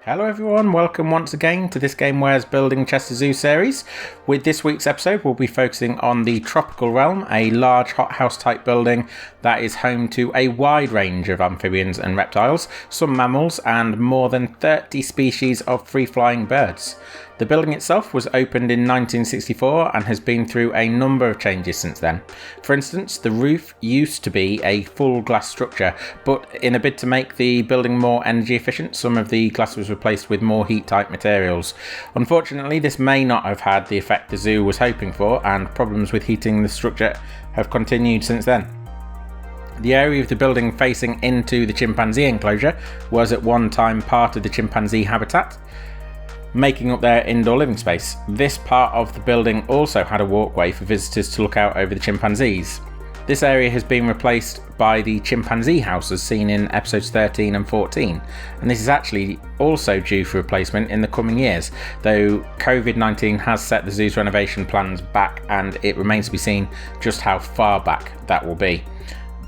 Hello everyone, welcome once again to this Game Ware's Building Chester Zoo series. With this week's episode we'll be focusing on the Tropical Realm, a large hothouse type building that is home to a wide range of amphibians and reptiles, some mammals and more than 30 species of free-flying birds. The building itself was opened in 1964 and has been through a number of changes since then. For instance, the roof used to be a full glass structure, but in a bid to make the building more energy efficient, some of the glass was replaced with more heat type materials. Unfortunately, this may not have had the effect the zoo was hoping for, and problems with heating the structure have continued since then. The area of the building facing into the chimpanzee enclosure was at one time part of the chimpanzee habitat, making up their indoor living space. This part of the building also had a walkway for visitors to look out over the chimpanzees. This area has been replaced by the chimpanzee house as seen in episodes 13 and 14, and this is actually also due for replacement in the coming years, though COVID-19 has set the zoo's renovation plans back and it remains to be seen just how far back that will be.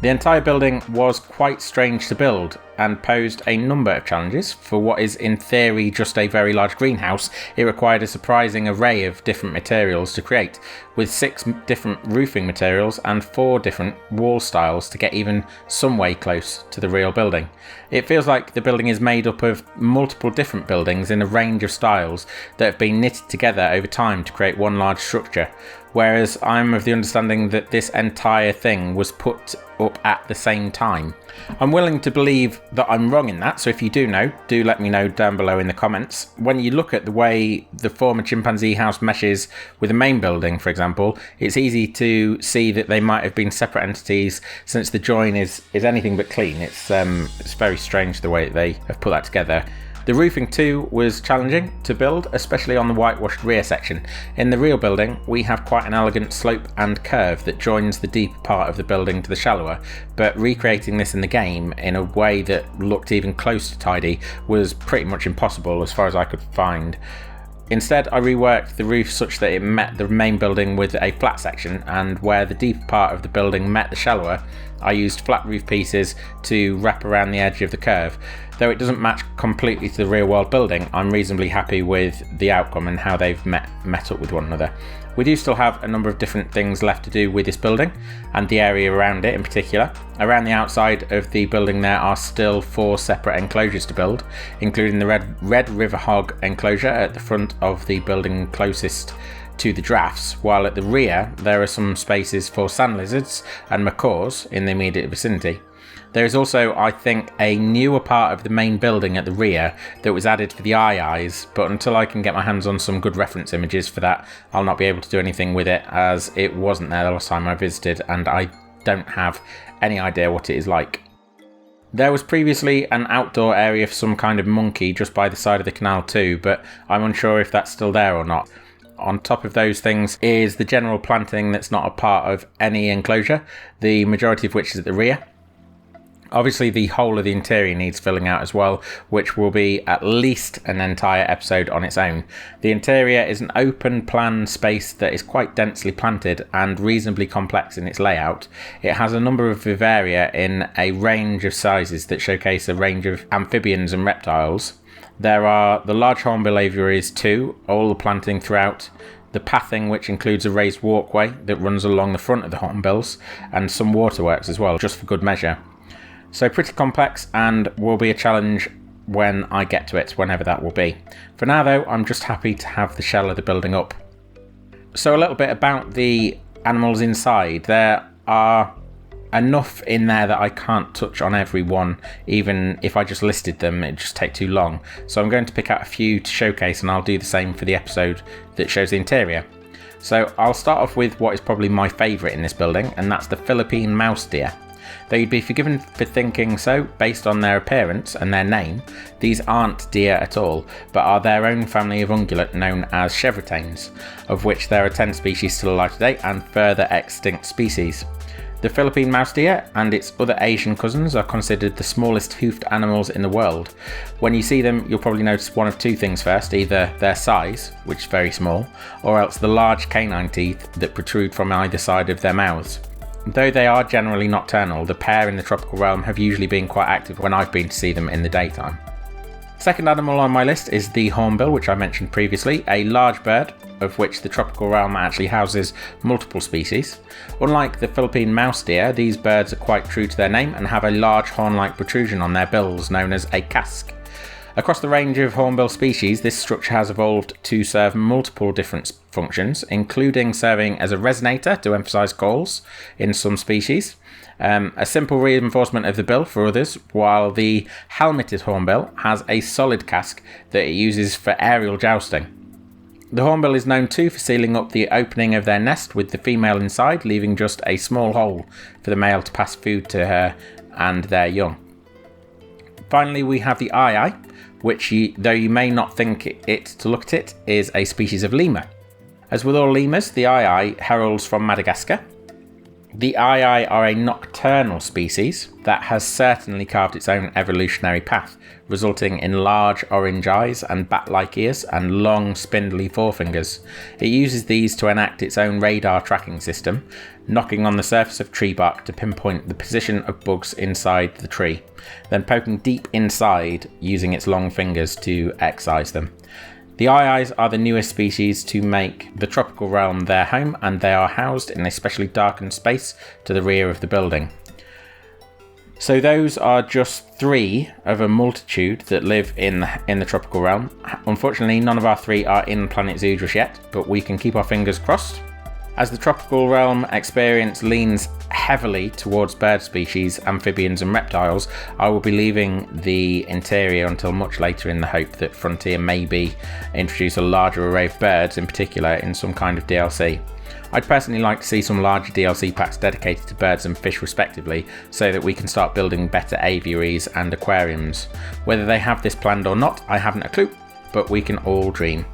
The entire building was quite strange to build and posed a number of challenges. For what is in theory just a very large greenhouse, it required a surprising array of different materials to create, with 6 different roofing materials and 4 different wall styles to get even some way close to the real building. It feels like the building is made up of multiple different buildings in a range of styles that have been knitted together over time to create one large structure, whereas I'm of the understanding that this entire thing was put up at the same time. I'm willing to believe that I'm wrong in that, so if you do know, do let me know down below in the comments. When you look at the way the former chimpanzee house meshes with the main building, for example, it's easy to see that they might have been separate entities, since the join is anything but clean. It's very strange the way they have put that together. The roofing too was challenging to build, especially on the whitewashed rear section. In the real building, we have quite an elegant slope and curve that joins the deeper part of the building to the shallower, but recreating this in the game in a way that looked even close to tidy was pretty much impossible as far as I could find. Instead, I reworked the roof such that it met the main building with a flat section, and where the deeper part of the building met the shallower, I used flat roof pieces to wrap around the edge of the curve. Though it doesn't match completely to the real world building, I'm reasonably happy with the outcome and how they've met up with one another. We do still have a number of different things left to do with this building, and the area around it in particular. Around the outside of the building there are still 4 separate enclosures to build, including the red river hog enclosure at the front of the building closest to the drafts, while at the rear there are some spaces for sand lizards and macaws in the immediate vicinity. There is also, I think, a newer part of the main building at the rear that was added for the eyes, but until I can get my hands on some good reference images for that, I'll not be able to do anything with it, as it wasn't there the last time I visited and I don't have any idea what it is like. There was previously an outdoor area for some kind of monkey just by the side of the canal too, but I'm unsure if that's still there or not. On top of those things is the general planting that's not a part of any enclosure, the majority of which is at the rear. Obviously the whole of the interior needs filling out as well, which will be at least an entire episode on its own. The interior is an open plan space that is quite densely planted and reasonably complex in its layout. It has a number of vivaria in a range of sizes that showcase a range of amphibians and reptiles. There are the large hornbill aviaries too, all planting throughout. The pathing, which includes a raised walkway that runs along the front of the hornbills, and some waterworks as well, just for good measure. So pretty complex, and will be a challenge when I get to it, whenever that will be. For now though, I'm just happy to have the shell of the building up. So a little bit about the animals inside. There are enough in there that I can't touch on every one. Even if I just listed them, it'd just take too long. So I'm going to pick out a few to showcase, and I'll do the same for the episode that shows the interior. So I'll start off with what is probably my favourite in this building, and that's the Philippine mouse deer. Though you'd be forgiven for thinking so based on their appearance and their name, these aren't deer at all, but are their own family of ungulate known as chevretains, of which there are 10 species still alive today and further extinct species. The Philippine mouse deer and its other Asian cousins are considered the smallest hoofed animals in the world. When you see them, you'll probably notice one of 2 things first, either their size, which is very small, or else the large canine teeth that protrude from either side of their mouths. Though they are generally nocturnal, the pair in the tropical realm have usually been quite active when I've been to see them in the daytime. Second animal on my list is the hornbill, which I mentioned previously, a large bird of which the tropical realm actually houses multiple species. Unlike the Philippine mouse deer, these birds are quite true to their name and have a large horn-like protrusion on their bills known as a casque. Across the range of hornbill species, this structure has evolved to serve multiple different functions, including serving as a resonator to emphasize calls in some species, a simple reinforcement of the bill for others, while the helmeted hornbill has a solid casque that it uses for aerial jousting. The hornbill is known too for sealing up the opening of their nest with the female inside, leaving just a small hole for the male to pass food to her and their young. Finally, we have the ii, which, though you may not think it to look at it, is a species of lemur. As with all lemurs, the ii heralds from Madagascar. The ii are a nocturnal species that has certainly carved its own evolutionary path, resulting in large orange eyes and bat-like ears and long spindly forefingers. It uses these to enact its own radar tracking system, knocking on the surface of tree bark to pinpoint the position of bugs inside the tree, then poking deep inside using its long fingers to excise them. The ii are the newest species to make the tropical realm their home, and they are housed in a specially darkened space to the rear of the building. So those are just 3 of a multitude that live in the tropical realm. Unfortunately, none of our 3 are in Planet Zoo just yet, but we can keep our fingers crossed. As the tropical realm experience leans heavily towards bird species, amphibians and reptiles, I will be leaving the interior until much later in the hope that Frontier maybe introduce a larger array of birds, in particular in some kind of DLC. I'd personally like to see some larger DLC packs dedicated to birds and fish respectively, so that we can start building better aviaries and aquariums. Whether they have this planned or not, I haven't a clue, but we can all dream.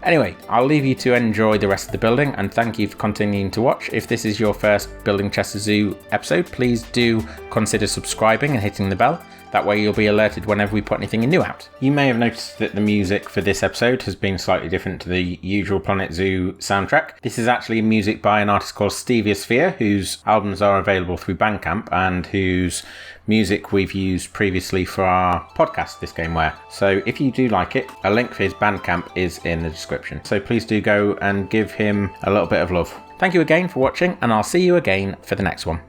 Anyway, I'll leave you to enjoy the rest of the building, and thank you for continuing to watch. If this is your first Building Chester Zoo episode, please do consider subscribing and hitting the bell. That way you'll be alerted whenever we put anything new out. You may have noticed that the music for this episode has been slightly different to the usual Planet Zoo soundtrack. This is actually music by an artist called Stevia, whose albums are available through Bandcamp and whose music we've used previously for our podcast, This Game Where. So if you do like it, a link for his Bandcamp is in the description. So please do go and give him a little bit of love. Thank you again for watching, and I'll see you again for the next one.